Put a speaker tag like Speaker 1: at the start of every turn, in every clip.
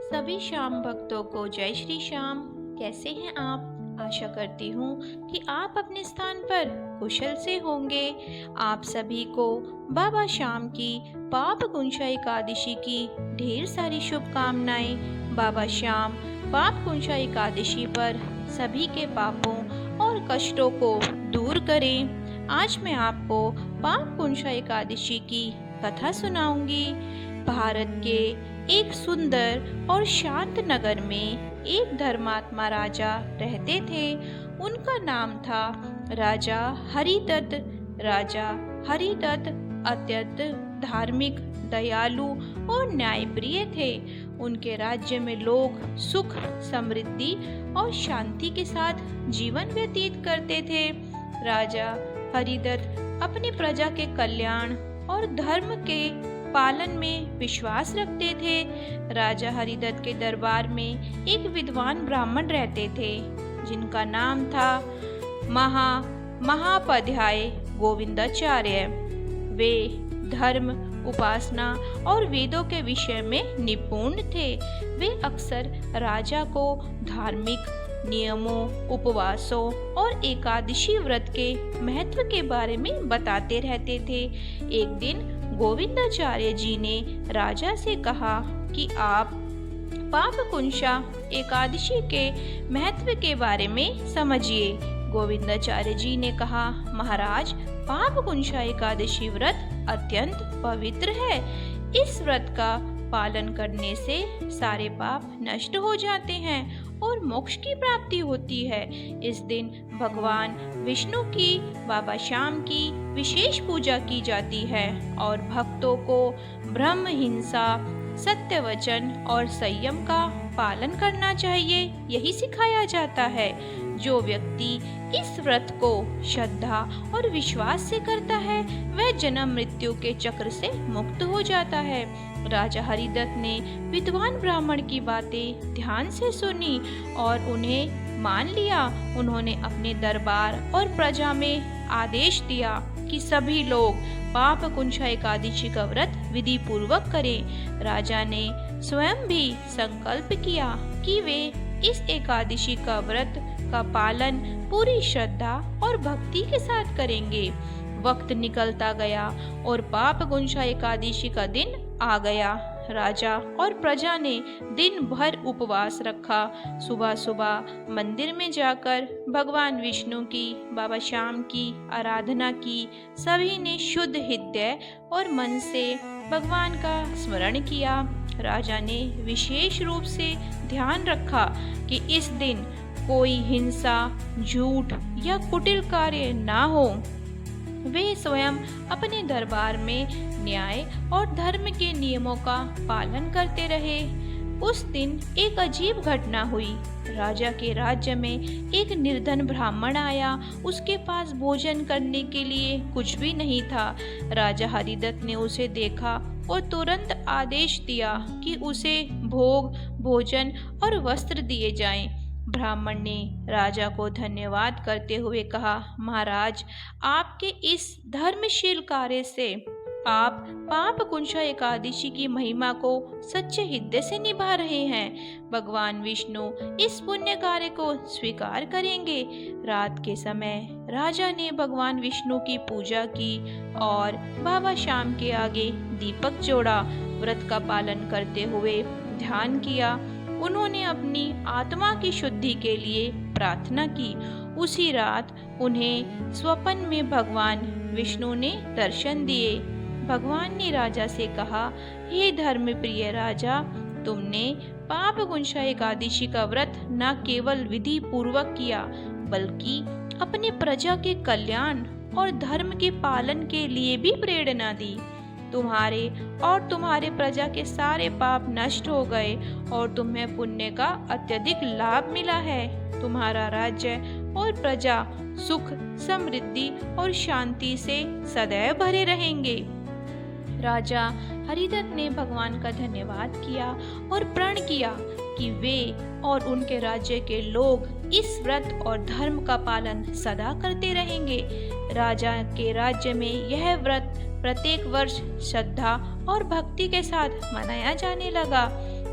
Speaker 1: सभी श्याम भक्तों को जय श्री श्याम। कैसे हैं आप? आशा करती हूँ कि आप अपने स्थान पर कुशल से होंगे। आप सभी को बाबा श्याम की पाप कुंशा एकादशी की ढेर सारी शुभकामनाएं। बाबा श्याम पाप कुंशा एकादशी पर सभी के पापों और कष्टों को दूर करें। आज मैं आपको पाप कुंशा एकादशी की कथा सुनाऊंगी। भारत के एक सुंदर और शांत नगर में एक धर्मात्मा राजा रहते थे। उनका नाम था राजा हरिदत्त। राजा हरिदत्त अत्यंत धार्मिक, दयालु और न्यायप्रिय थे। उनके राज्य में लोग सुख, समृद्धि और शांति के साथ जीवन व्यतीत करते थे। राजा हरिदत्त अपनी प्रजा के कल्याण और धर्म के पालन में विश्वास रखते थे। राजा हरिदत्त के दरबार में एक विद्वान ब्राह्मण रहते थे जिनका नाम था महापाध्याय गोविंदाचार्य। वे धर्म, उपासना और वेदों के विषय में निपुण थे। वे अक्सर राजा को धार्मिक नियमों, उपवासों और एकादशी व्रत के महत्व के बारे में बताते रहते थे। एक दिन गोविंदाचार्य जी ने राजा से कहा कि आप पाप कुंशा एकादशी के महत्व के बारे में समझिए। गोविंदाचार्य जी ने कहा, महाराज, पाप कुंशा एकादशी व्रत अत्यंत पवित्र है। इस व्रत का पालन करने से सारे पाप नष्ट हो जाते हैं और मोक्ष की प्राप्ति होती है। इस दिन भगवान विष्णु की, बाबा श्याम की विशेष पूजा की जाती है और भक्तों को ब्रह्म हिंसा, सत्य वचन और संयम का पालन करना चाहिए, यही सिखाया जाता है। जो व्यक्ति इस व्रत को श्रद्धा और विश्वास से करता है वह जन्म मृत्यु के चक्र से मुक्त हो जाता है। राजा हरिदत्त ने विद्वान ब्राह्मण की बातें ध्यान से सुनी और उन्हें मान लिया। उन्होंने अपने दरबार और प्रजा में आदेश दिया कि सभी लोग पाप कुंशा एकादशी का व्रत विधि पूर्वक करें। राजा ने स्वयं भी संकल्प किया कि वे इस एकादशी का व्रत का पालन पूरी श्रद्धा और भक्ति के साथ करेंगे। वक्त निकलता गया और पाप कुंशा एकादशी का दिन आ गया। राजा और प्रजा ने दिन भर उपवास रखा। सुबह सुबह मंदिर में जाकर भगवान विष्णु की, बाबा श्याम की आराधना की। सभी ने शुद्ध हृदय और मन से भगवान का स्मरण किया। राजा ने विशेष रूप से ध्यान रखा कि इस दिन कोई हिंसा, झूठ या कुटिल कार्य ना हो। वे स्वयं अपने दरबार में न्याय और धर्म के नियमों का पालन करते रहे। उस दिन एक अजीब घटना हुई। राजा के राज्य में एक निर्धन ब्राह्मण आया। उसके पास भोजन करने के लिए कुछ भी नहीं था। राजा हरिदत्त ने उसे देखा और तुरंत आदेश दिया कि उसे भोग, भोजन और वस्त्र दिए जाएं। ब्राह्मण ने राजा को धन्यवाद करते हुए कहा, महाराज, आपके इस धर्मशील कार्य से आप पाप कुंशा एकादशी की महिमा को सच्चे हृदय से निभा रहे हैं। भगवान विष्णु इस पुण्य कार्य को स्वीकार करेंगे। रात के समय राजा ने भगवान विष्णु की पूजा की और बाबा श्याम के आगे दीपक जोड़ा। व्रत का पालन करते हुए ध्यान किया। उन्होंने अपनी आत्मा की शुद्धि के लिए प्रार्थना की। उसी रात उन्हें स्वप्न में भगवान विष्णु ने दर्शन दिए। भगवान ने राजा से कहा, हे धर्म प्रिय राजा, तुमने पाप कुंशा एकादशी का व्रत न केवल विधि पूर्वक किया बल्कि अपने प्रजा के कल्याण और धर्म के पालन के लिए भी प्रेरणा दी। तुम्हारे और तुम्हारे प्रजा के सारे पाप नष्ट हो गए और तुम्हें पुण्य का अत्यधिक लाभ मिला है। तुम्हारा राज्य और प्रजा सुख, समृद्धि और शांति से सदैव भरे रहेंगे। राजा हरिदत्त ने भगवान का धन्यवाद किया और प्रण किया कि वे और उनके राज्य के लोग इस व्रत और धर्म का पालन सदा करते रहेंगे। राजा के राज्य में यह व्रत प्रत्येक वर्ष श्रद्धा और भक्ति के साथ मनाया जाने लगा।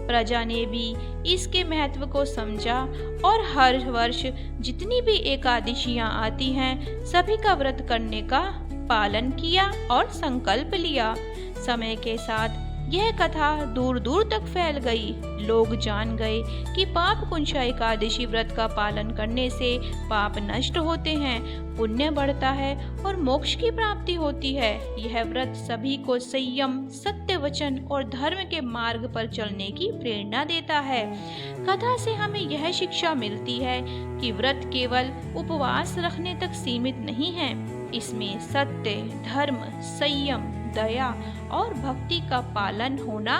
Speaker 1: प्रजा ने भी इसके महत्व को समझा और हर वर्ष जितनी भी एकादशियां आती हैं सभी का व्रत करने का पालन किया और संकल्प लिया। समय के साथ यह कथा दूर दूर तक फैल गई। लोग जान गए कि पाप कुंशा एकादशी व्रत का पालन करने से पाप नष्ट होते हैं, पुण्य बढ़ता है और मोक्ष की प्राप्ति होती है। यह व्रत सभी को संयम, सत्य वचन और धर्म के मार्ग पर चलने की प्रेरणा देता है। कथा से हमें यह शिक्षा मिलती है कि व्रत केवल उपवास रखने तक सीमित नहीं है, इसमें सत्य, धर्म, संयम, दया और भक्ति का पालन होना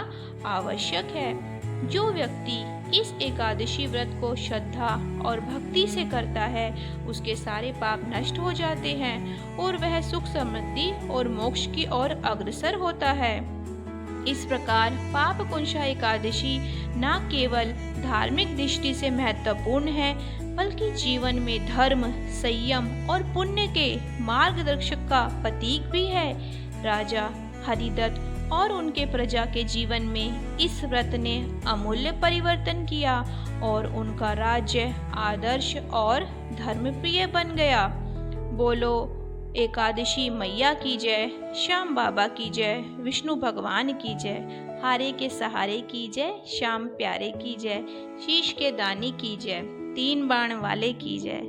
Speaker 1: आवश्यक है। जो व्यक्ति इस एकादशी व्रत को श्रद्धा और भक्ति से करता है उसके सारे पाप नष्ट हो जाते हैं और वह सुख, समृद्धि और मोक्ष की ओर अग्रसर होता है। इस प्रकार पाप कुंशा एकादशी न केवल धार्मिक दृष्टि से महत्वपूर्ण है बल्कि जीवन में धर्म, संयम और पुण्य के मार्गदर्शक का प्रतीक भी है। राजा हरिदत्त और उनके प्रजा के जीवन में इस व्रत ने अमूल्य परिवर्तन किया और उनका राज्य आदर्श और धर्मप्रिय बन गया। बोलो एकादशी मैया की जय, श्याम बाबा की जय, विष्णु भगवान की जय, हारे के सहारे की जय, श्याम प्यारे की जय, शीश के दानी की जय, 3 बाण वाले की जय।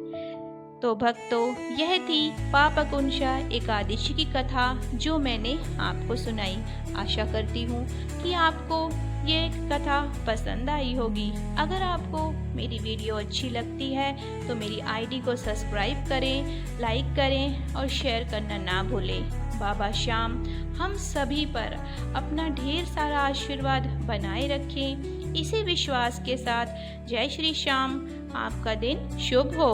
Speaker 1: तो भक्तों, यह थी पापकुंशा एकादशी की कथा जो मैंने आपको सुनाई। आशा करती हूँ कि आपको ये कथा पसंद आई होगी। अगर आपको मेरी वीडियो अच्छी लगती है तो मेरी आईडी को सब्सक्राइब करें, लाइक करें और शेयर करना ना भूलें। बाबा श्याम हम सभी पर अपना ढेर सारा आशीर्वाद बनाए रखें। इसी विश्वास के साथ जय श्री श्याम। आपका दिन शुभ हो।